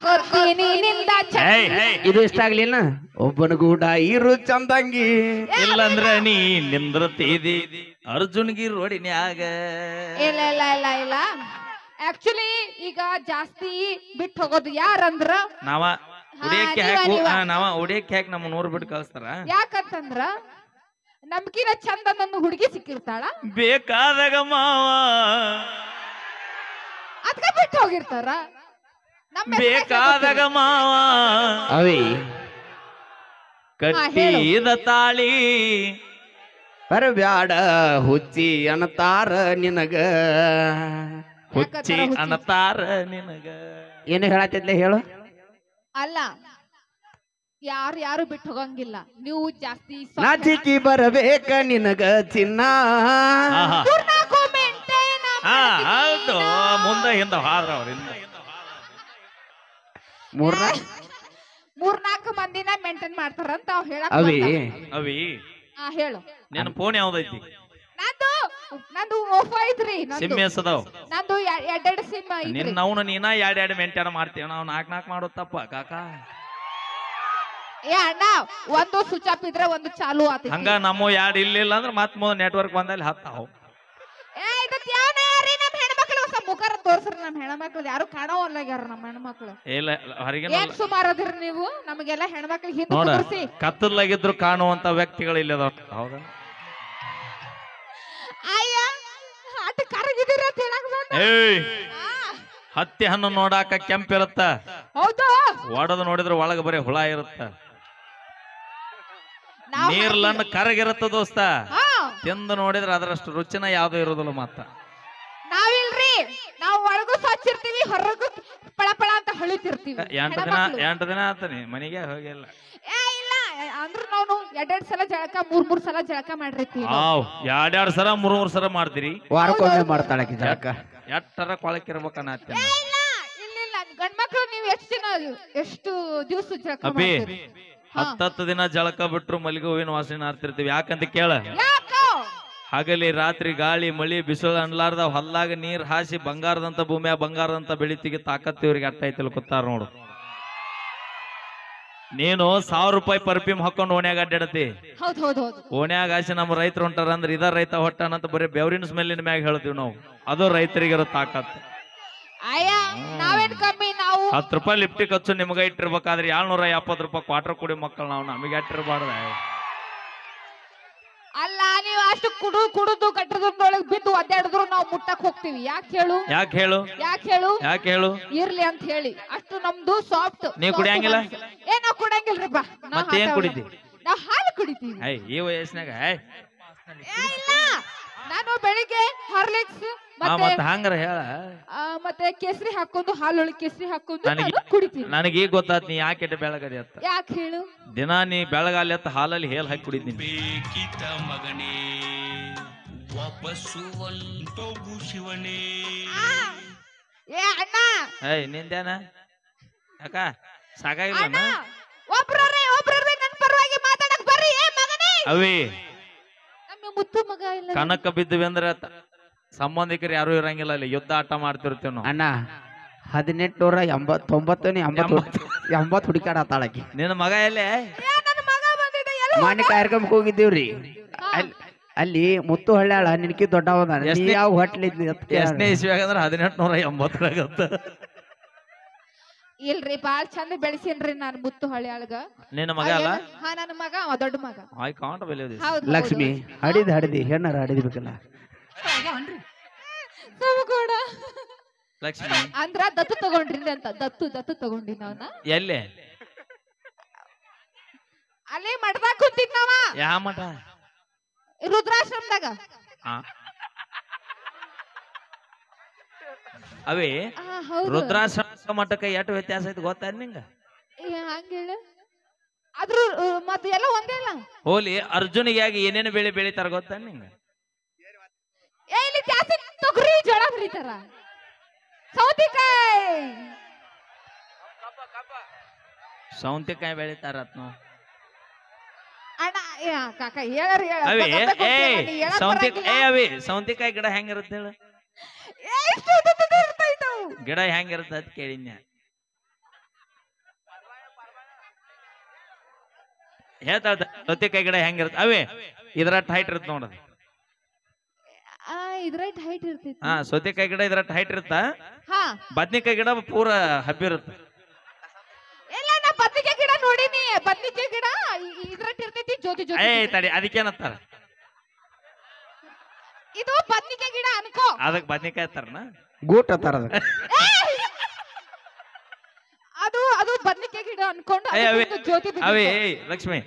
ಕೊಡ್ತೀನಿ ನಿಂದ ಇದು ಇಷ್ಟ ಆಗ್ಲಿಲ್ಲ ಒಬ್ಬನಗೂಡ ಇರು ಚಂದಂಗಿ ಇಲ್ಲಂದ್ರ ನೀ ನಿಂದ್ರತೀದಿ ಅರ್ಜುನ್ಗಿ ರೋಡಿನ್ಯಾಗ ಇಲ್ಲ ಇಲ್ಲ ಇಲ್ಲ ಇಲ್ಲ ಆಕ್ಚುಲಿ ಈಗ ಜಾಸ್ತಿ ಬಿಟ್ಟು ಹೋಗೋದು ಯಾರಂದ್ರ ನಾವ ಉಡಿಯಕ್ಕೆ ಹಾಕಿ ನಮ್ಮ 100 ಬಿಟ್ಟು ಕಳಿಸ್ತಾರ ಯಾಕಂತಂದ್ರ ನಮ್ಗಿನ ಚಂದ ನನ್ನ ಹುಡುಗಿ ಸಿಕ್ಕಿರ್ತಾಳ ಬೇಕಾದಾಗ ಮಾವ ಅದ್ಕ ಬಿಟ್ಟು ಹೋಗಿರ್ತಾರ ಬೇಕಾದಾಗ ಮಾವ ಅವಿ ಕಟ್ಟಿದ ತಾಳಿ ಬರಬ್ಯಾಡ ಹುಚ್ಚಿ ಅನ್ನತಾರ ನಿನಗ ಹುಚ್ಚಿ ಅನ್ನತಾರ ನಿನಗ ಏನು ಹೇಳತ್ತಿದ್ಲೆ ಹೇಳು ಅಲ್ಲ ಯಾರು ಬಿಟ್ಟು ಹೋಗಂಗಿಲ್ಲ ನೀವು ಜಾಸ್ತಿ ನಾಚಿಕಿ ಬರಬೇಕ ನಿನಗ ಚಿನ್ನ ಹೌದು ಮುಂದೆ ಹಿಂದ ಹಾದ್ರ ಅವ್ರಿಂದ ಮೂರ್ನಾಲ್ಕು ಮಂದಿನ ಮೇಂಟೈನ್ ಮಾಡ್ತಾರಂತ ಅವ್ ಹೇಳಕ್ ಅವಿ ಅವಿ ಹೇಳು ನಿನ್ನ ಫೋನ್ ಯಾವ್ದೈತಿ ನಂದು ಓಫೋ ಐತ್ರಿ ಸಿಮ್ ಎಸ್ ಅದಾವ ನಂದು ಎರಡೆರಡು ಸಿಮ್ ಐತ್ರಿ ನಿನ್ನ ಅವನು ನೀನ ಎರಡು ಮೇಂಟೈನ್ ಮಾಡ್ತೀವಿ ನಾವು 4 ಮಾಡೋದಪ್ಪ ಕಾಕಾ ಏ ಅಣ್ಣ ಒಂದು ಸ್ವಿಚ್ ಆಫ್ ಇದ್ರೆ ಒಂದು ಚಾಲು ಆತ ಹಂಗ ನಮ್ಮ ಎರಡು ಇಲ್ಲಿಲ್ಲ ಅಂದ್ರೆ ಮತ್ ಮುಂದೆ ನೆಟ್ವರ್ಕ್ ಬಂದಲ್ಲಿ ಹತ್ತಾವ್ ನಮ್ ಹೆಣ್ಮಕ್ಳು ಮುಖರ ತೋರ್ಸ್ರಿ ನಮ್ ಹೆಣ್ಮಕ್ಳು ಯಾರು ಕಾಣವಲ್ಲಾಗ್ಯಾರ ನಮ್ಮ ಹೆಣ್ಮಕ್ಳು ಇಲ್ಲ ಹೊರಗೆ ಏನ್ ಸುಮಾರು ಅದಿರಿ ನೀವು ನಮಗೆಲ್ಲ ಹೆಣ್ಮಕ್ಳಿಗೆ ಹಿಂದೆ ನೋಡ ತೋರಿಸಿ ಕತ್ತಲಾಗಿದ್ರು ಕಾಣುವಂತ ವ್ಯಕ್ತಿಗಳು ಇಲ್ಲ ಹೌದಾ ಅಯ್ಯ ಆಟ ಕರಗಿದಿರ ಅಂತ ಹೇಳಕ್ ಬಂದ ಏಯ್ ಹತ್ತಿ ಹಣ್ಣು ನೋಡಾಕ ಕೆಂಪಿರುತ್ತ ಹೌದು ಒಡದು ನೋಡಿದ್ರೆ ಒಳಗ ಬರೀ ಹುಳ ಇರುತ್ತ ನೀರ್ಲನ್ನ ಕರಗಿರುತ್ತ ದೋಸ್ತ ತಿಂದು ನೋಡಿದ್ರೆ ಅದರಷ್ಟು ರುಚಿನ ಯಾವ್ದು ಇರೋದಿಲ್ಲ ಮತ್ತ ನಾವಿಲ್ರಿ ನಾವು ಒಳಗೂ ಸ್ವಚ್ಛ ಇರ್ತೀವಿ ಹೊರಗೂ ಪಳ ಅಂತ ಹೊಳಿತಿರ್ತೀವಿ 8 ದಿನ ಆತನಿ ಮನೆಗೆ ಹೋಗಿಲ್ಲ ಇಲ್ಲ ಅಂದ್ರ ನಾವು 2 ಸಲ ಜಳಕ 3 ಸಲ ಜಳಕ ಮಾಡಿರ್ತೀವಿ 2 ಸಲ 3 ಸಲ ಮಾಡ್ತೀರಿ ವಾರಕ್ಕೊಮ್ಮೆ ಮಾಡ್ತಾಳೆ ಜಳಕ ಎಟ್ಟರ ಕೊಳಕಿರ್ಬೇಕನ್ನತ್ತೆ ಇಲ್ಲ ಗಂಡ್ಮಕ್ಳು ನೀವು ಎಷ್ಟು ದಿವಸ ಜಳಕ ಅಬ್ಬಿ 10 ದಿನ ಜಳಕ ಬಿಟ್ರು ಮಲ್ಲಿಗೆ ಹೂವಿನ ವಾಸನೆ ಆರ್ತಿರ್ತೀವಿ ಯಾಕಂತ ಕೇಳ ಹಗಲಿ ರಾತ್ರಿ ಗಾಳಿ ಮಳಿ ಬಿಸಿಲು ಅನ್ಲಾರ್ದ ಹೊಲ್ಲಾಗ ನೀರ್ ಹಾಸಿ ಬಂಗಾರದಂತ ಭೂಮಿಯ ಬಂಗಾರದಂತ ಬೆಳಿತಿಗೆ ತಾಕತ್ತು ಇವ್ರಿಗೆ ಅಟ್ಟ ಐತಿ ಕೂತಾರ ನೋಡು ನೀನು 1000 ರೂಪಾಯಿ ಪರ್ಫ್ಯೂಮ್ ಹಾಕೊಂಡು ಓಣ್ಯಾಗ ಅಡ್ಡಾಡತಿ ಓಣ್ಯಾಗ ಹಾಸಿ ನಮ್ಮ ರೈತರು ಹೊಂಟಾರ ಅಂದ್ರೆ ಇದ ರೈತ ಹೊಟ್ಟನಂತ ಬರೀ ಬೆವರಿನ ಸ್ಮೆಲ್ಲಿನ ಮ್ಯಾಗ ಹೇಳ್ತೀವಿ ನಾವು ಅದು ರೈತರಿಗಿರೋ ತಾಕತ್ತು ನಾವೇನ್ ಕಮ್ಮಿ ನಾವು 10 ರೂಪಾಯಿ ಲಿಫ್ಟಿಗೆ ಖರ್ಚು ನಿಮ್ಗೆ ಇಟ್ಟಿರ್ಬೇಕಾದ್ರೆ 770 ರೂಪಾಯಿ ಕ್ವಾರ್ಟರ್ ಕುಡಿ ಮಕ್ಕಳು ನಾವು ನಮಗೆ ಇಟ್ಟಿರ್ಬಾರ್ದ ಅಲ್ಲ ನೀವು ಅಷ್ಟು ಕುಡುದು ಗಟ್ಟರದೊಳಗೆ ಬಿದ್ದು ಒದ್ದಾಡಿದ್ರು ನಾವು ಮುಟ್ಟಕ್ ಹೋಗ್ತೀವಿ ಯಾಕೆ ಹೇಳು ಇರ್ಲಿ ಅಂತ ಹೇಳಿ ಅಷ್ಟು ನಮ್ದು ಸಾಫ್ಟ್ ನೀ ಕುಡಿಯಂಗಿಲ್ಲ ನಾವ್ ಕುಡಿಯಂಗಿಲ್ರಿಪ್ಪ ಮತ್ತೇನ್ ಕುಡಿತಿ ನಾವ್ ಹಾಲು ಕುಡಿತೀವಿ ಈ ವಯಸ್ಸಿನಾಗ ನಾನು ಬೆಳಿಗ್ಗೆ ಹಾರ್ಲಿಕ್ಸ್ ಹಂಗಾರ ಹೇಳ ಮತ್ತೆ ಕೇಸರಿ ಹಾಕೊಂಡು ಹಾಲೊಳಗೆ ಕೇಸರಿ ಹಾಕೊಂಡು ಕುಡಿತೀನಿ ನನಗೆ ಈಗ ಗೊತ್ತಾತ್ ನೀ ಯಾಕೆ ಬೆಳಗದೆ ಅಂತ ಯಾಕೆ ಹೇಳು ದಿನ ನೀ ಬೆಳಗಾಲಿ ಅಂತ ಹಾಲಲ್ಲಿ ಹೇಲ್ ಹಾಕಿ ಕುಡಿತೀನಿ ಮಗನೇ ವಾಪಸ್ಸು ಶಿವನೇ ಅಣ್ಣ ನಿಂದೇನ ಯಾಕ ಸಾಕಾಗಿಲ್ಲ ಒಬ್ರೇ ನನ್ನ ಪರವಾಗಿ ಮಾತಾಡಕ್ ಬರ್ರಿ ಮಗನೇ ಅವಿ ನಮ್ಮ ಮುತ್ತು ಮಗ ಇಲ್ಲ ಕನಕ ಬಿದ್ದಿವಿ ಅಂದ್ರೆ ಸಂಬಂಧಿಕರು ಯಾರು ಇರಂಗಿಲ್ಲ ಅಲ್ಲಿ ಯುದ್ಧ ಆಟ ಮಾಡ್ತಿರ್ತೀವಿ ನಾವು ಅಣ್ಣ 1890 ಹುಡುಕಾಡತ್ತಾಳಕಿ ನಿನ್ನ ಮಗ ಎಲ್ಲೇ ಮಾನ್ಯ ಕಾರ್ಯಕ್ರಮಕ್ಕೆ ಹೋಗಿದ್ದೀವ್ರಿ ಅಲ್ಲಿ ಮುತ್ತು ಹಳ್ಳ್ಯಾಳ ನಿನಕಿ ದೊಡ್ಡವದ ಯಾವ ಹೊಟ್ಲಿದ್ನಿ ಎಷ್ಟನೇ ಇಸ್ವಿಯಾಗ ಅಂದ್ರೆ 1880 ಇಲ್ರಿ ಬಾಳ್ ಚಂದ ಬೆಳೆಸೇನ್ರಿ ನಾನು ಮುತ್ತು ಹಳ್ಳ್ಯಾಳಗ ನಿನ್ನ ಮಗ ಅಲ್ಲ ನನ್ನ ಮಗ ದೊಡ್ಡ ಮಗ ಐ ಕಾಂಟ್ ಬಿಲೀವ್ ಲಕ್ಷ್ಮಿ ಹಡಿದಿ ಹೆಣ್ಣಾರ ಹಡಿದ್ಬೇಕಲ್ಲ ಲಕ್ಷ್ಮಿ ಅಂದ್ರ ದತ್ತು ತಗೊಂಡ್ರಿ ಅಂತ ದತ್ತು ತಗೊಂಡಿ ನಾವನ ಎಲ್ಲೇ ಅಲ್ಲೇ ಮಠದಾಗ ಕುಂತಿದ್ ನಾವ ಯಾವ ಮಠ ರುದ್ರಾಶ್ರಮದಾಗ ಅವೇ ರುದ್ರಾಶ್ರಮ ಮಠಕ್ಕೆ ಎಷ್ಟು ವ್ಯತ್ಯಾಸ ಐತಿ ಗೊತ್ತಾ ನಿಂಗ ಹಂಗೇಳ ಆದ್ರೂ ಮತ್ತೆ ಎಲ್ಲ ಒಂದೇ ಇಲ್ಲ ಹೋಲಿ ಅರ್ಜುನಿಗೆ ಆಗಿ ಏನೇನು ಬೆಳೆ ಬೆಳಿತಾರ ಗೊತ್ತಾ ನಿಂಗ ಇಲ್ಲಿ ಜಾಸ್ತಿ ತೊಗರಿ ಜೋಳ ಬೆಳಿತಾರ ಸೌಂತಿಕಾಯಿ ಬೆಳಿತಾರ ಅಣ್ಣ ಕಾಕ ಹೇಳರಿ ಸೌಂತಿಕಾಯಿ ಗಿಡ ಹೆಂಗಿರುತ್ತೆ ಹೇಳು ಗಿಡ ಹೆಂಗಿರುತ್ತೆ ಅಂತ ಕೇಳಿದ್ನ ಹೇಳ್ತಾಳ ಸೌತೆಕಾಯಿ ಗಿಡ ಹೆಂಗಿರುತ್ತೆ ಅವೇ ಇದ್ರ ಹೈಟ್ ಇರುತ್ತೆ ನೋಡೋದು. ಇದ್ರೈಟ್ ಹೈಟ್ ಇರ್ತೈತಿ. ಹಾ ಸೌತೆಕಾಯಿ ಗಿಡ ಇದ್ರ ಹೈಟ್ ಇರುತ್ತ. ಹಾ ಬದ್ನಿಕಾಯಿ ಗಿಡ ಪೂರ ಹಬ್ಬಿರುತ್ತೆ. ಇಲ್ಲ ನಾ ಬದ್ನಿಕಾಯಿ ಗಿಡ ನೋಡಿನಿ. ಬದ್ನಿಕಾಯಿ ಗಿಡ ಇದ್ರಟ್ ಇರ್ತೈತಿ ಜ್ಯೋತಿ ಜ್ಯೋತಿ. ತಡಿ ಅದಕ್ಕೇನತ್ತಾರ? ಇದು ಬದ್ನಿಕಾಯಿ ಗಿಡ ಅನ್ಕೋ. ಅದಕ್ಕೆ ಬದ್ನಿಕಾಯಿ ಅತ್ತಾರನ ಗೂಟ ತರ ಅದು ಅದು ಬದ್ನಿಕಾಯಿ ಗಿಡ ಅನ್ಕೊಂಡು ಜ್ಯೋತಿ ಅವೇ ಲಕ್ಷ್ಮಿ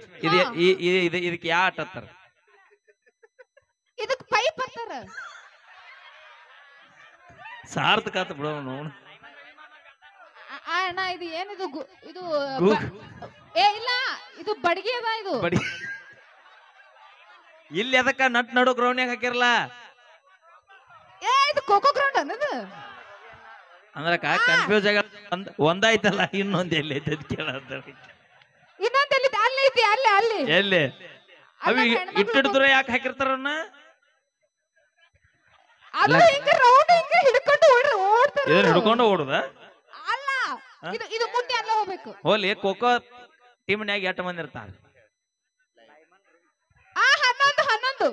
ಇದಕ್ಕೆ ಯಾ ಆಟ ಹತ್ತಾರ? ಇದಕ್ ಪೈಪ್ ಹತ್ತಾರ. ಸಾರ್ಥಕ ಆತ ಬಿಡೋ ನೋಡು. ಅಣ್ಣ ಇದು ಏನಿದು ಇದು ಇಲ್ಲ ಇದು ಬಡ್ಗಿ ಅದ. ಇದು ಬಡಿ ಇಲ್ಲಿ ಅದಕ್ಕ ನಟ್ ನಡು ಗ್ರೌಂಡ್ನಾಗ ಹಾಕಿರಲ್ಲ. ಇದು ಕೋಕೋ ಗ್ರೌಂಡ್ ಅನ್ನದು. ಅಂದ್ರ ಕನ್ಫ್ಯೂಸ್ ಆಗ ಒಂದಾಯ್ತಲ್ಲ ಇನ್ನೊಂದ್ ಎಲ್ಲಿ ಐತೆ ಕೇಳತ್ತ. ಇನ್ನೊಂದ್ ಎಲ್ಲಿ ಅಲ್ಲಿ ಐತಿ. ಅಲ್ಲಿ ಅಲ್ಲಿ ಎಲ್ಲಿ ಅವಿ ಇಟ್ಟಿಡಿದ್ರೆ ಯಾಕೆ ಹಾಕಿರ್ತಾರನ್ನ? ಅದು ಹಿಂಗ ರೌಂಡ್ ಹಿಂಗ ಹಿಡ್ಕೊಂಡು ಓಡ್ತಾರೆ. ಇದನ್ನ ಹಿಡ್ಕೊಂಡು ಓಡುದ? ಅಲ್ಲ ಇದು ಮುಟ್ಟಿ ಅಲ್ಲ ಹೋಗ್ಬೇಕು. ಹೋಲಿ ಖೋಖೋ ಟೀಮ್ನ್ಯಾಗ ಎಷ್ಟು ಮಂದಿ ಇರ್ತಾರ? 11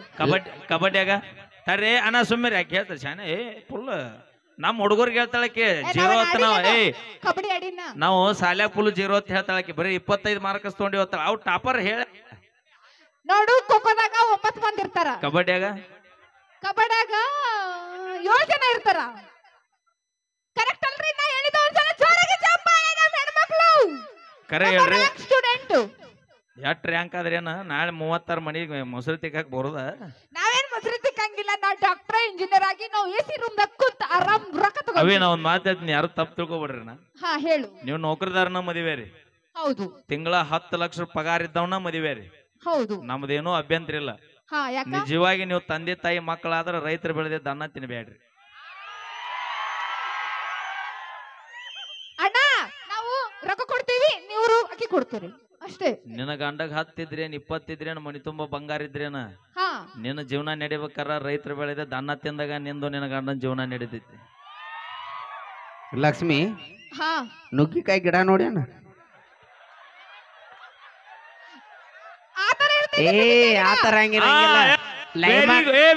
ಕಬಡ್ಡಿಯಾಗ ತರ್ರಿ ಅಣ್ಣ ಸುಮ್ಮನೆ ಯಾಕೆ ಹೇಳ್ತಾರೆ ಶಾನೆ? ಫುಲ್ ನಮ್ಮ ಹುಡುಗರಿಗೆ ಹೇಳ್ತಾಳಕ್ಕೆ 0 ಅಂತ. ನಾವ್ ಕಬಡ್ಡಿ ಆಡಿನ ನಾವು ಸಾಲ್ಯಾಗ ಫುಲ್ 0 ಅಂತ ಹೇಳ್ತಾಳಕ್ಕೆ. ಬರೀ 25 ಮಾರ್ಕ್ಸ್ ತೊಗೊಂಡಿ ಹೋಗ್ತಾಳ. ಅವ್ ಟಾಪರ್ ಹೇಳ ನೋಡು. ಖೋಖೋದಾಗ 9 ಮಂದಿ ಇರ್ತಾರ. ಕಬಡ್ಡಿಯಾಗ 7 ಜನ ಇರ್ತಾರ. ಕರೆಕ್ಟ್ ಅಲ್ರಿ? ನಾ ಹೇಳಿದ ಒಂದ್ಸಲ ಜೋರಾಗಿ ಚಪ್ಪಾಳೆ ನಮ್ಮ ಹೆಣ್ಮಕ್ಳು. ಕರೆ ಹೇಳ್ರಿ. ಸ್ಟೂಡೆಂಟ್ ಎಷ್ಟು ರ್ಯಾಂಕ್ ಆದ್ರೇನ? ನಾಳೆ 36 ಮನಿಗೆ ಮೊಸರು ತಿಕ್ಕಾಕ್ ಬರೋದ? ನಾವೇನ್ ಮೊಸರು ತಿಕ್ಕಂಗಿಲ್ಲ. ನಾವು ಡಾಕ್ಟರ್ ಇಂಜಿನಿಯರ್ ಆಗಿ ನಾವು ಎಸಿ ರೂಮ್ ದಾಗ ಕುಂತ ಆರಾಮ್ ರೊಕ್ಕ ತಗೊಂಡು. ಅವೇ ನಾ ಒಂದ್ ಮಾತಾಡ್ತೀನಿ, ಯಾರು ತಪ್ಪು ತಿಳ್ಕೊಬಿಡ್ರಿ. ಹಾ ಹೇಳು. ನೀವು ನೌಕರಿದಾರನ ಮದುವೆ ರೀ. ಹೌದು. ತಿಂಗಳ 10 ಲಕ್ಷ ಪಗಾರ ಇದ್ದವನ ಮದುವೆ ರೀ. ಹೌದು. ನಮ್ದೇನೋ ಅಭ್ಯಂತರ ಇಲ್ಲ. ನಿಜವಾಗಿ ನೀವು ತಂದೆ ತಾಯಿ ಮಕ್ಕಳಾದ್ರೆ ರೈತರು ಬೆಳೆದಿದ್ದ ಅನ್ನ ತಿನ್ಬೇಡ್ರಿ. ಅಣ್ಣ ನಾವು ರೊಕ್ಕ ಕೊಡ್ತೀವಿ, ನೀವು ಅಕ್ಕಿ ಕೊಡ್ತೀರಿ ಅಷ್ಟೇ. ನಿನ್ನ ಗಂಡಗ್ 10 ಇದ್ರೇನ್ 20 ಇದ್ರೇನ್ ಮನಿ ತುಂಬಾ ಬಂಗಾರ ಇದ್ರೇನ ನಿನ್ನ ಜೀವನ ನಡಿಬೇಕಾರ ರೈತರು ಬೆಳೆದಿದ್ದ ಅನ್ನ ತಿಂದಾಗ ನಿಂದು ನಿನ್ನ ಗಂಡನ ಜೀವನ ನಡೀತೈತಿ. ಲಕ್ಷ್ಮಿ ನುಗ್ಗಿಕಾಯಿ ಗಿಡ ನೋಡ್ಯಾನ? ಆತರ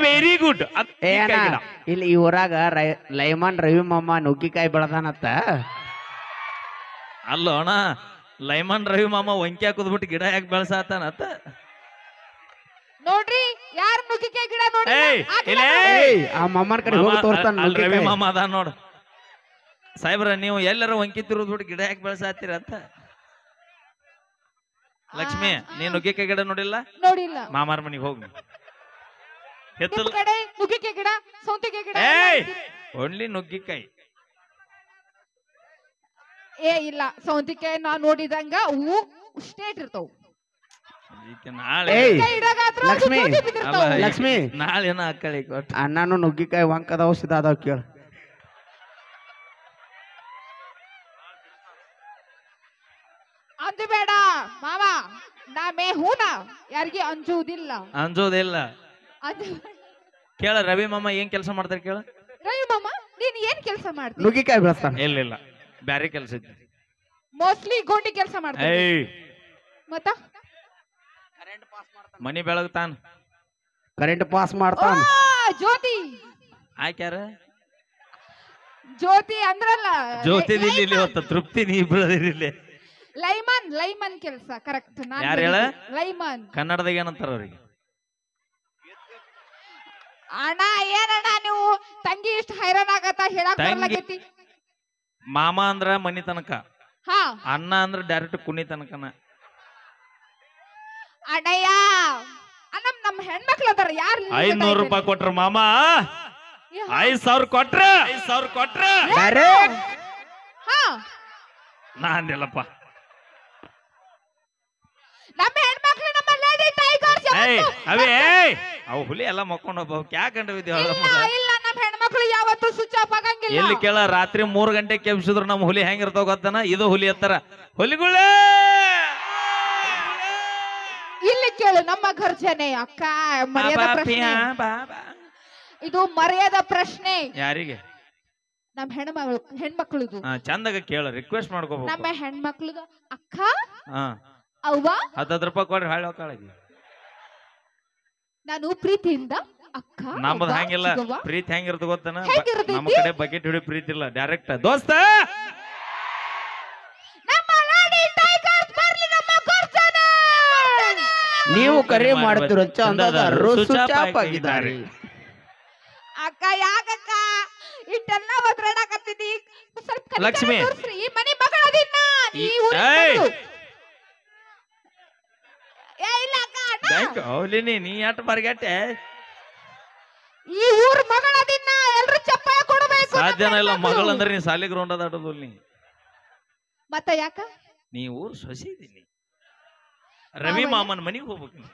ವೆರಿ ಗುಡ್. ಇಲ್ಲಿ ಈ ಊರಾಗ ಲೈಮನ್ ರವಿ ಮಾಮ ನುಗ್ಗಿಕಾಯಿ ಬೆಳದಾನತ್ತ. ಅಲ್ಲೋ ಅಣ್ಣ, ಲೈಮನ್ ರವಿ ಮಾಮ ವಂಕಿ ಹಾಕುದ್ಬಿಟ್ಟು ಗಿಡ ಯಾಕೆ ಬೆಳೆಸಾತನತ್ತ ನೋಡ್ರಿ. ಯಾರು ನುಗ್ಗಿಕಾಯಿ ಗಿಡ ನೋಡಿ ಆ ಮಾಮನ ಕಡೆ ಹೋಗಿ ತೋರ್ತಾನ. ರವಿ ಮಾಮ ಅದ ನೋಡ. ಸಾಹೇಬ್ರ ನೀವು ಎಲ್ಲರ ವಂಕಿ ತಿರುದ್ಬಿಟ್ಟು ಗಿಡ ಯಾಕೆ ಬೆಳೆಸಾತೀರ ಅಂತ. ಲಕ್ಷ್ಮಿ ನೀನ್ ನುಗ್ಗಿಕಾಯಿ ಗಿಡ ನೋಡಿಲ್ಲ? ನೋಡಿಲ್ಲ. ಮಾಮಾರ ಮನಿಗೆ ಹೋಗಿ ನುಗ್ಗಿಕಾಯಿ ಗಿಡ, ಸೌತೆಕಾಯಿ ಗಿಡ. ಓನ್ಲಿ ನುಗ್ಗಿಕಾಯಿ. ಇಲ್ಲ ಸೌತೆಕಾಯಿ ನಾ ನೋಡಿದಂಗ ಹೂ ಸ್ಟೇಟ್ ಇರ್ತಾವ. ಲಕ್ಷ್ಮಿ ನಾಳೆ ಅಕ್ಕಳಿ ಅಣ್ಣನು ನುಗ್ಗಿಕಾಯಿ ವಂಕದ ಔಷಧ ಅದಾವ ಕೇಳ. ಅಂದು ಬೇಡ ಮಾವ, ನಾ ಮೇ ಹೂನ ಯಾರಿಗೆ ಅಂಜುವುದಿಲ್ಲ. ಕೇಳ ರವಿ ಮಾಮ ಏನ್ ಕೆಲಸ ಮಾಡ್ತಾರೆ ಕೇಳ. ರವಿ ಮಾಮ ನೀನ್ ಏನ್ ಕೆಲಸ ಮಾಡ್ತೀನಿ? ನುಗ್ಗಿಕಾಯಿ ಬೆಳೆಸ್ತಾನ. ಇಲ್ಲ ಬ್ಯಾರೆ ಕೆಲಸ ಇದ್ದ. ಮೋಸ್ಟ್ಲಿ ಗೋಂಡಿ ಕೆಲಸ ಮಾಡ್ತಾನೆ. ಮತ್ತ ಮನಿ ಬೆಳಗ್ತಾನ, ಕರೆಂಟ್ ಪಾಸ್ ಮಾಡ್ತಾನ. ಜ್ಯೋತಿ ಆಕ್ಯಾರ ಜ್ಯೋತಿ ಅಂದ್ರಲ್ಲ. ಜ್ಯೋತಿ ಇವತ್ತ ತೃಪ್ತಿ ನೀ ಬೆಳೆದಿರಿಲ್ಲ. ಲೈಮನ್ ಕೆಲಸ ಕರೆಕ್ಟ್. ಯಾರು ಹೇಳ? ಲೈಮನ್ ಕನ್ನಡದಾಗ ಏನಂತಾರ ಅವ್ರಿಗೆ? ಅಣ್ಣ ಏನಣ್ಣ ನೀವು ತಂಗಿ ಇಷ್ಟ ಹೈರಾಣ ಆಗತ್ತ ಹೇಳಕ್ ಬರ್ಲಾಗೈತಿ. ಮಾಮ ಅಂದ್ರ ಮನಿ ತನಕ, ಅಣ್ಣ ಅಂದ್ರ ಡೈರೆಕ್ಟ್ ಕುನಿ ತನಕನ. ಅಣ್ಣಯ್ಯ ನಮ್ಮ ಹೆಣ್ಮಕ್ಳು ಅದಾರ. ಯಾರು 500 ರೂಪಾಯಿ ಕೊಟ್ರ ಮಾಮ, 5000 ಕೊಟ್ರ ನಾ ಅಂದಿಲ್ಲಪ್ಪ. ನಮ್ಮ ಹೆಣ್ಮಕ್ಳು ನಮ್ಮ ಲೇಡಿ ಟೈಗರ್ಸ್. ಅವೇ ಅವು ಹುಲಿ ಎಲ್ಲ ಮಕ್ಕೊಂಡು ಹೋಗ್ಬೇಕು. ಯಾಕಂಡ ಇಲ್ಲ ನಮ್ಮ ಹೆಣ್ಮಕ್ಳು ಯಾವತ್ತೂ ಸ್ವಿಚ್ ಆಫ್ ಆಗಂಗಿಲ್ಲ. ಎಲ್ಲಿ ಕೇಳ ರಾತ್ರಿ 3 ಗಂಟೆ ಕೆಮ್ಸಿದ್ರು ನಮ್ಮ ಹುಲಿ ಹೆಂಗಿರ್ತಾವ ಗೊತ್ತನ? ಇದು ಹುಲಿ ಎತ್ತರ ಹುಲಿಗಳೇ. ಇಲ್ಲಿ ಕೇಳು ನಮ್ಮ ಘರ್ಜನೆ ಅಕ್ಕ. ಮರ್ಯಾದ ಪ್ರಶ್ನೆ ಇದು, ಮರ್ಯಾದ ಪ್ರಶ್ನೆ. ಯಾರಿಗೆ? ನಮ್ಮ ಹೆಣ್ಮಕ್ಳುದು. ಚಂದಾಗ ಕೇಳ, ರಿಕ್ವೆಸ್ಟ್ ಮಾಡ್ಕೋಬೇಕು. ನಮ್ಮ ಹೆಣ್ಮಕ್ಳುದು ಅಕ್ಕ ಅವ್ವ 10 ರೂಪಾಯಿ ಕೊಡ್ರಿ ಹಾಳು ಕಾಳಗಿ. ನಾನು ಪ್ರೀತಿಯಿಂದ ಅಕ್ಕ ನಮ್ಮದು ಅವ್ವ, ಹಂಗಿಲ್ಲ. ಚಿಕ್ಕವ್ವ. ಪ್ರೀತಿ ಹೆಂಗಿರ್ತ ಗೊತ್ತನ? ಹೆಂಗಿರ್ತೈತಿ? ನಮ್ಮ ಕಡೆ ಬಕೆಟ್ ಹಿಡಿ ಪ್ರೀತಿ ಇಲ್ಲ, ಡೈರೆಕ್ಟ್ ದೋಸ್ತ. ನಮ್ಮ ಲಾಡಿ ಟೈಗರ್ಸ್ ಬರ್ಲಿ ನಮ್ಮ ಗರ್ಜನೆ. ನೀವು ಕರೆ ಮಾಡ್ತಿರೋ ಚಂದದಾರರು ಸ್ವಿಚ್ ಆಫ್ ಆಗಿದ್ದಾರೆ. ಅಕ್ಕ ಯಾಕಕ್ಕ ಇಟ್ಟೆಲ್ಲ ಒದ್ರಾಡಕತ್ತಿದಿ? ಸ್ವಲ್ಪ ಕನಿಕರ ಲಕ್ಷ್ಮಿ. ತೋರ್ಸ್ರಿ. ಈ ಮನೆ ಮಗಳದಿನ್ನ ನೀವು ಏಯ್! ಏ ಇಲ್ಲ ಅಕ್ಕ ಅಣ್ಣ. ಬ್ಯಾಂಕ್ ಅವಲಿನಿ ನೀ ಎಟ್ ಬರ್ಗೆಟ್ಟೆ ಈ ಊರ್ ಮಗಳದಿನ್ನ ಎಲ್ರು ಚಪ್ಪಾಳೆ ಕೊಡಬೇಕು. ಸಾಧ್ಯನ ಇಲ್ಲ. ನಮ್ಮ ಹೆಣ್ಮಕ್ಳು. ಮಗಳಂದ್ರೆ ನೀ ಸಾಲಿ ಗ್ರೌಂಡ್ ಅದಾಡೋದು ನೀ. ಮತ್ತ ಯಾಕ ನೀ ಊರ್ ಸೊಸಿ ಇದೀನಿ. ರವಿ ಮಾಮನ ಮನಿಗೆ ಹೋಗ್ಬೇಕು ನೀ.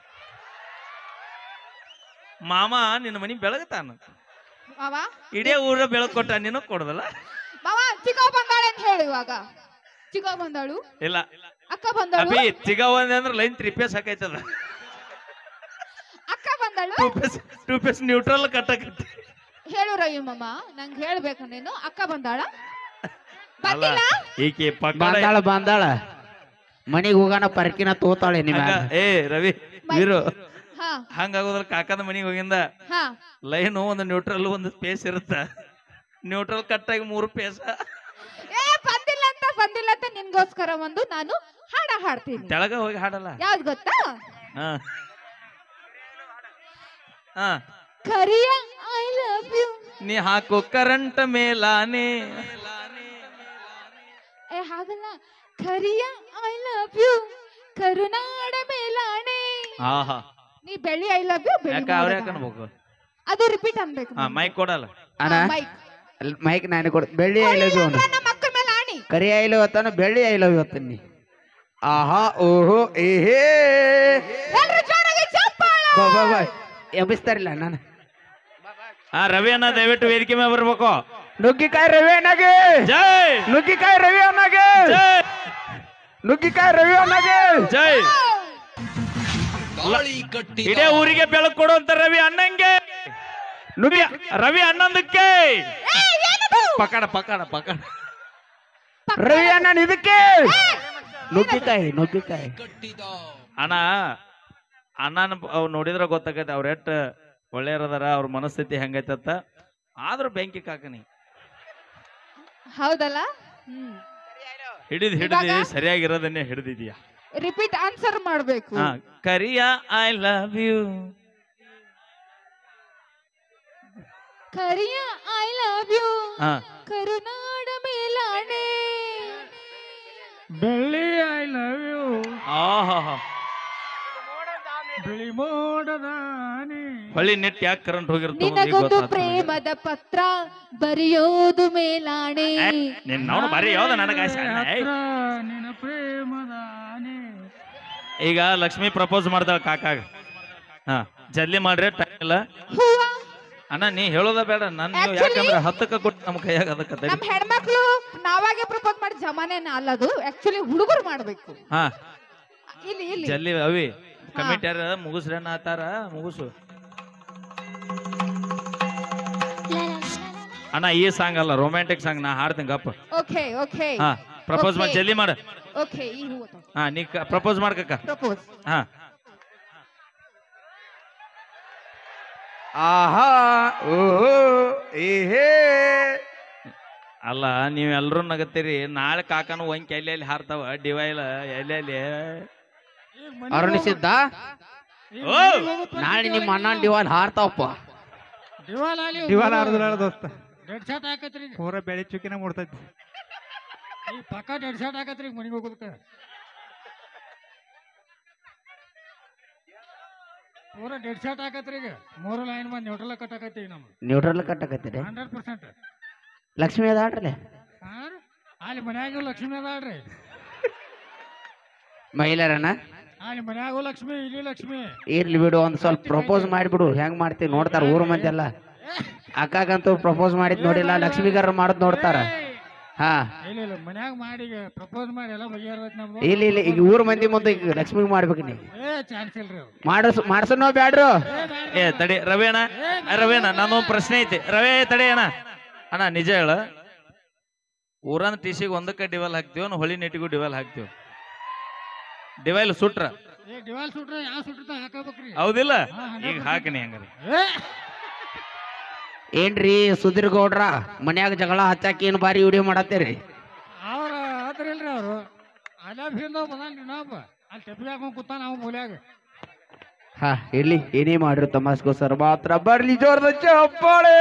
ಮಾಮ ನಿನ್ನ ಮನಿ ಬೆಳಗತಾನ. ಮಾವ ಇಡೇ ಊರ ಬೆಳಗ್ ಕೊಟ್ಟ, ನಿನಗ್ ಕೊಡದಲ್ಲ. ಮಾವ ಚಿಕ್ಕವ್ ಬಂದಾಳೆ ಅಂತ ಹೇಳು. ಇವಾಗ ಚಿಕ್ಕವ್ ಬಂದಾಳು, ಇಲ್ಲ ಅಕ್ಕ ಬಂದಾಳು, ಅಭಿ ಚಿಗವಂದೆ ಅಂದ್ರೆ ಲೈನ್ 3 ಪೇಸ್ ಹಾಕೈತದ. ಅಕ್ಕ ಬಂದಾಳು. 2 ಪೇಸ್ ನ್ಯೂಟ್ರಲ್ ಕಟ್ಟಕತ್ತಿ. ಹೇಳು ರವಿ ಮಾಮ, ನಂಗೆ ಹೇಳ್ಬೇಕು ನೀನು. ಅಕ್ಕ ಬಂದಾಳ ಅಲ್ಲ ಬಂದಿಲ್ಲ? ಈಕೆ ಪಕ್ಕಡ ಬಂದಾಳ ಮನಿಗ್ ಹೋಗೋಣ ಪರ್ಕಿನ ತೋತಾಳೆ ನಿಮ್ಮ ಏ ರವಿ ವೀರು ಹಾ ಹಂಗಾಗೋದ್ರ ಕಾಕದ ಮನಿಗೆ ಹೋಗಿಂದ ಹಾ ಲೈನು ಒಂದು ನ್ಯೂಟ್ರಲ್ ಒಂದು ಸ್ಪೇಸ್ ಇರುತ್ತ. ನ್ಯೂಟ್ರಲ್ ಕಟ್ಟಾಗಿ 3 ಪೇಸ. ಏ ಬಂದಿಲ್ಲ ಅಂತ ನಿನ್ಗೋಸ್ಕರ ಒಂದು ನಾನು ಹಾಡ ಹಾಡ್ತೀನಿ. ತೆಳಗ ಹೋಗಿ ಹಾಡಲ್ಲ. ಯಾವ್ದು ಗೊತ್ತಾ? ಹಾ ಹಾ ಕರಿಯ ಐ ಲವ್ ಯು. ನೀ ಹಾಕೋ ಕರೆಂಟ್ ಮೇಲಾನೆ. ಏ ಹಾಗಲ್ಲ. ಕರಿಯ ಐ ಲವ್ ಯು ಕರುನಾಡ ಮೇಲಾಣೆ. ಆಹಾ ನೀ ಬೆಳ್ಳಿ ಐ ಲವ್ ಯು ಯಾಕ ಅವ್ರ ಯಾಕ ಅನ್ಬೇಕು? ಅದು ರಿಪೀಟ್ ಅನ್ಬೇಕು. ಹಾ ಮೈಕ್ ಕೊಡಲ್ಲ. ಅಣ್ಣ ಮೈಕ್ ಮೈಕ್ ನಾನು ಕೊಡ್ ಬೆಳ್ಳಿ ಐಲವ್ ಅವನು ನಮ್ಮ ಅಕ್ಕ ಮೇಲೆ ಆಣಿ. ಕರಿ ಐಲವ್ ಹೊತ್ತಾನ ಬೆಳ್ಳಿ ಐಲವ್ ಹೊತ್ತನಿ. ಆಹಾ ಓಹೋ ಏಹೇ ಎಲ್ರು ಜೋರಾಗಿ ಚಪ್ಪಾಳೆ. ಬಾ ಎಬ್ಬಿಸ್ತಾರಿಲ್ಲ ನಾನು. ಹಾ ರವಿ ಅಣ್ಣ ದಯವಿಟ್ಟು ವೇದಿಕೆ ಮೇಲೆ ಬರ್ಬೇಕು. ನುಗ್ಗಿಕಾಯಿ ರವಿ ಅಣ್ಣಗೆ ಜೈ ನುಗ್ಗಿಕಾಯಿ ರವಿ ಅಣ್ಣಗೆ ಜೈ ನುಗ್ಗಿಕಾಯಿ ರವಿ ಅಣ್ಣಗೆ ಜೈ. ಇಡೇ ಊರಿಗೆ ಬೆಳಕು ಕೊಡುವಂತ ರವಿ ಅಣ್ಣಂಗೆ ನುಗ್ಗಿ ರವಿ ಅಣ್ಣಂದಕ್ಕೆ ಪಕಡ ಪಕಡ ಪಕಡ. ರವಿ ಅಣ್ಣನ ಇದಕ್ಕೆ ನುಗ್ಗಿಕಾಯಿ ಅಣ್ಣ ಅಣ್ಣನ ಅವ್ ನೋಡಿದ್ರ ಗೊತ್ತಾಗೈತೆ ಅವ್ರ ಎಟ್ ಒಳ್ಳೆಯರದಾರ, ಅವ್ರ ಮನಸ್ಥಿತಿ ಹೆಂಗೈತತ್ತ. ಆದ್ರೂ ಬೆಂಕಿ ಕಾಕನಿ ಹೌದಲ್ಲ? ಹಿಡಿದು ಸರಿಯಾಗಿರೋದನ್ನೇ ಹಿಡಿದಿದ್ಯಾ. ರಿಪೀಟ್ ಆನ್ಸರ್ ಮಾಡ್ಬೇಕು. ಹಾ Kariya I love you. Kariya I love you ಹಾ ಕರುನಾಡ ಮೇಲಾಣೆ. ಬೆಳ್ಳಿ ಐ ಲವ್ ಯು ಆಹಾ ಬಿಳಿ ಮೋಡದಾನೆ. ಹೊಳ್ಳಿ ನೆಟ್ ಯಾಕೆ ಕರೆಂಟ್ ಹೋಗಿರ್ತದೆ ನಿನಗೊಂದು ಪ್ರೇಮದ ಪತ್ರ ಬರೆಯೋದು ಮೇಲಾಣೆ. ನಿನ್ನ ಬರೀ ಯಾವ್ದ ನನಗ ನಿನ್ನ ಪ್ರೇಮದಾನೆ. ಈಗ ಲಕ್ಷ್ಮಿ ಪ್ರಪೋಸ್ ಮಾಡ್ತಾಳ ಕಾಕಾಗ. ಹಾ ಜಲ್ದಿ ಮಾಡ್ರಿ, ಟೈಮ್ ಇಲ್ಲ. ಹೂವ ಅಣ್ಣ ನೀ ಹೇಳೋದ ಬೇಡ ನನ್ನ. ಯಾಕಂದ್ರೆ 10ಕ್ಕೆ ಕೊಟ್ಟು ನಮ್ಮ ಕೈಯಾಗ ಅದಕ್ಕೆ ತಡಿ. ನಮ್ ಹೆಣ್ಮಕ್ಳು ನಾವಾಗೆ ಪ್ರಪೋಸ್ ಮಾಡಿ ಜಮಾನೇನ ಅಲ್ಲದು. ಆಕ್ಚುಲಿ ಹುಡುಗರು ಮಾಡ್ಬೇಕು. ಹಾ ಇಲ್ಲಿ ಇಲ್ಲಿ ಜಲ್ದಿ ಅವಿ ಕಮಿಟಿ ಯಾರ ಮುಗಿಸ್ರಿ ಅಣ್ಣ ಆತಾರ ಮುಗಿಸು. ಅಣ್ಣ ಈ ಸಾಂಗ್ ಅಲ್ಲ, ರೊಮ್ಯಾಂಟಿಕ್ ಸಾಂಗ್ ನಾ ಹಾಡ್ತೀನಿ ಗಪ್ಪ. ಓಕೆ ಓಕೆ ಹಾ ಪ್ರಪೋಸ್ ಮಾಡಿ ಜಲ್ದಿ ಮಾಡ. ಓಕೆ ಈ ಹೂವ ಹಾ ನೀ ಪ್ರಪೋಸ್ ಮಾಡ್ಕಕ್ಕ. ಪ್ರಪೋಸ್. ಹಾ ಆಹಾ ಓಹೋ ಏಹೇ. ಅಲ್ಲ ನೀವೆಲ್ರೂ ನಗತ್ತೀರಿ. ನಾಳೆ ಕಾಕನು ಒಂಕಿ ಎಲ್ಲೆಲ್ಲಿ ಹಾರ್ತಾವ ಡಿವೈಲ್ ಎಲ್ಲೆಲ್ಲಿ ಅರುಣಿಸಿದ್ದ ಓ ನಾಳೆ ನಿಮ್ಮ ಅಣ್ಣ ಡಿವಾಲ್ ಹಾರ್ತಾವಪ್ಪ. ದಿವಾಲ ಆರ್ದ್ರ ದೋಸ್ತ ಡೆಡ್ ಶಾಟ್ ಹಾಕತ್ರಿ ಪೂರ ಬೆಳಿ ಚುಕ್ಕಿನ ಮುಡ್ತೈತಿ. ಈ ಪಕ್ಕ ಡೆಡ್ ಶಾಟ್ ಹಾಕತ್ರಿ ಮನಿಗೆ ಹೋಗೋದಕ್ಕ ಪೂರ ಡೆಡ್ ಶಾಟ್ ಹಾಕತ್ರಿ. ಈಗ 3 ಲೈನ್ ಬಂದ್ ನ್ಯೂಟ್ರಲ್ ಕಟ್ಟಾಕತ್ತೀವಿ ನಮ್ಗೆ ನ್ಯೂಟ್ರಲ್ ಕಟ್ಟಕತ್ತೀರಿ. 100%. ಲಕ್ಷ್ಮಿ ಅದಾಡ್ರಲೆ ಅಲ್ಲಿ ಮನ್ಯಾಗ ಲಕ್ಷ್ಮಿ ಅದಾಳ್ರಿ. ಮಹಿಳೆಯರನ್ನ ಅಲ್ಲಿ ಮನ್ಯಾಗೂ ಲಕ್ಷ್ಮಿ ಇಲ್ಲಿ ಲಕ್ಷ್ಮಿ. ಇರ್ಲಿ ಬಿಡು, ಒಂದ್ ಸ್ವಲ್ಪ ಪ್ರಪೋಸ್ ಮಾಡಿಬಿಡು. ಹೆಂಗ್ ಮಾಡ್ತೀವಿ ನೋಡ್ತಾರ ಊರ್ ಮಂದಿ ಎಲ್ಲ. ಅಕ್ಕಾಗಂತೂ ಪ್ರಪೋಸ್ ಮಾಡಿದ್ ನೋಡಿಲ್ಲ, ಲಕ್ಷ್ಮಿಗಾರ ಮಾಡೋದ್ ನೋಡ್ತಾರ. ಹಾ ಇಲ್ಲ ಮನ್ಯಾಗ ಮಾಡಿ ಪ್ರಪೋಸ್ ಮಾಡಿ ಎಲ್ಲ ಬಗೆಹರತ್ ನಮ್ದು. ಇಲ್ಲ ಈಗ ಊರ್ ಮಂದಿ ಮುಂದೆ ಈಗ ಲಕ್ಷ್ಮಿಗ್ ಮಾಡ್ಬೇಕು ನೀ. ಚಾನ್ಸ್ ಇಲ್ರಿ ಅವ್ರು. ಮಾಡ್ಸನೋ ಬ್ಯಾಡ್ರು. ಏ ತಡಿ ರವಿ ಅಣ್ಣ ನಾನೊಂದು ಪ್ರಶ್ನೆ ಐತಿ. ರವಿ ತಡಿ ಅಣ್ಣ ನಿಜ ಹೇಳ, ಊರನ್ ಟಿಸಿಗೆ ಒಂದಕ್ಕೆ ಡಿವಲ್ ಹಾಕ್ತಿವ ಹೊಳಿ ನೆಟ್ಟಿಗೂ ಡಿವಲ್ ಹಾಕ್ತಿವ? ಡಿವೈಲ್ ಸುಟ್ರ ಏ ಡಿವಾಲ್ ಸುಟ್ರೆ ಯಾವ ಸುಟ್ಟಿರ್ತಾವ ಹಾಕಬೇಕ್ರಿ ಹೌದಿಲ್ಲ ಈಗ ಹಾಕಿನಿ ಹಂಗಾರೆ ಏನ್ರಿ ಸುಧೀರ್ ಗೌಡ್ರ ಮನ್ಯಾಗ ಜಗಳ ಹಚ್ಚಾಕಿ ಏನ್ ಬಾರಿ ವಿಡಿಯೋ ಮಾಡತ್ತೀರಿ ಅವ್ರ ಆತರ ಇಲ್ರಿ ಅವರು ಅಲ್ಲ ಭೀಂದ ಬಂದಾನ್ರಿ ನಾಪ ಅಲ್ಲಿ ಟೆಪ್ಪಿಗೆ ಹಾಕೊಂಡ್ ಕೂತಾನ ನಾವು ಮೂಲ್ಯಾಗ ಹಾ ಇರ್ಲಿ ಏನೇ ಮಾಡಿರು ತಮಾಸ್ಗೋಸ್ಕರ ಮಾತ್ರ ಬರ್ಲಿ ಜೋರದ ಚಪ್ಪಾಳೆ